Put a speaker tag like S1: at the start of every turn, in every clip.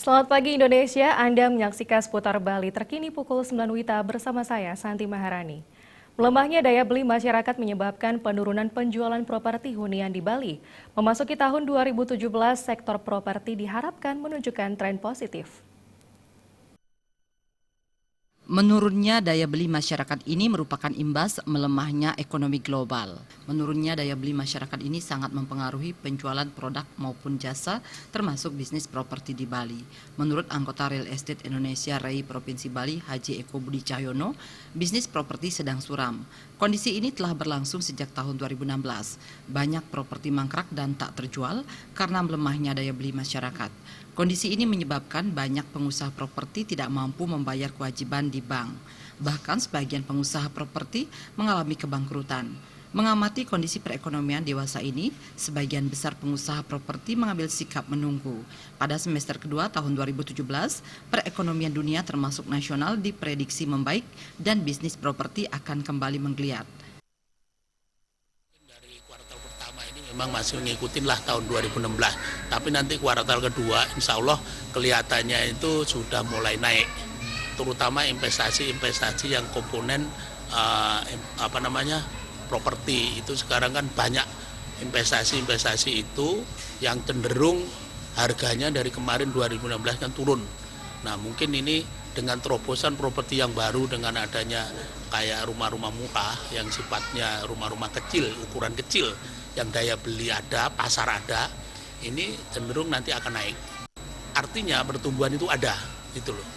S1: Selamat pagi Indonesia, Anda menyaksikan seputar Bali terkini pukul 9 WITA bersama saya, Santi Maharani. Melemahnya daya beli masyarakat menyebabkan penurunan penjualan properti hunian di Bali. Memasuki tahun 2017, sektor properti diharapkan menunjukkan tren positif.
S2: Menurunnya daya beli masyarakat ini merupakan imbas melemahnya ekonomi global. Menurunnya daya beli masyarakat ini sangat mempengaruhi penjualan produk maupun jasa, termasuk bisnis properti di Bali. Menurut anggota Real Estate Indonesia REI Provinsi Bali, Haji Eko Budi Cahyono, bisnis properti sedang suram. Kondisi ini telah berlangsung sejak tahun 2016. Banyak properti mangkrak dan tak terjual karena melemahnya daya beli masyarakat. Kondisi ini menyebabkan banyak pengusaha properti tidak mampu membayar kewajiban di bank. Bahkan sebagian pengusaha properti mengalami kebangkrutan. Mengamati kondisi perekonomian dewasa ini, sebagian besar pengusaha properti mengambil sikap menunggu. Pada semester kedua tahun 2017, perekonomian dunia termasuk nasional diprediksi membaik dan bisnis properti akan kembali menggeliat.
S3: Memang masih ngikutin lah tahun 2016, tapi nanti kuartal kedua insya Allah kelihatannya itu sudah mulai naik, terutama investasi-investasi yang komponen properti itu sekarang kan banyak investasi itu yang cenderung harganya dari kemarin 2016 kan turun. Nah mungkin ini dengan terobosan properti yang baru dengan adanya kayak rumah-rumah murah yang sifatnya rumah-rumah kecil, ukuran kecil, yang daya beli ada, pasar ada, ini cenderung nanti akan naik. Artinya pertumbuhan itu ada, gitu loh.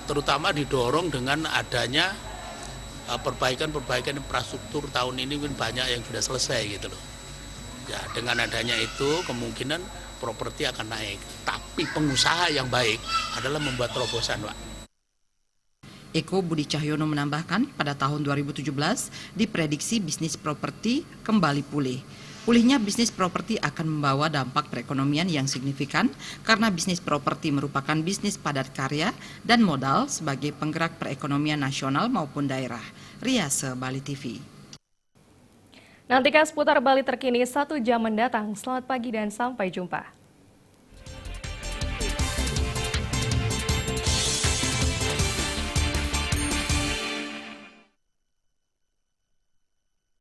S3: Terutama didorong dengan adanya perbaikan infrastruktur tahun ini mungkin banyak yang sudah selesai, gitu loh. Ya, dengan adanya itu kemungkinan properti akan naik. Tapi pengusaha yang baik adalah membuat terobosan, Pak.
S2: Eko Budi Cahyono menambahkan, pada tahun 2017 diprediksi bisnis properti kembali pulih. Pulihnya bisnis properti akan membawa dampak perekonomian yang signifikan karena bisnis properti merupakan bisnis padat karya dan modal sebagai penggerak perekonomian nasional maupun daerah. Riase Bali TV.
S1: Nantikan seputar Bali terkini 1 jam mendatang. Selamat pagi dan sampai jumpa.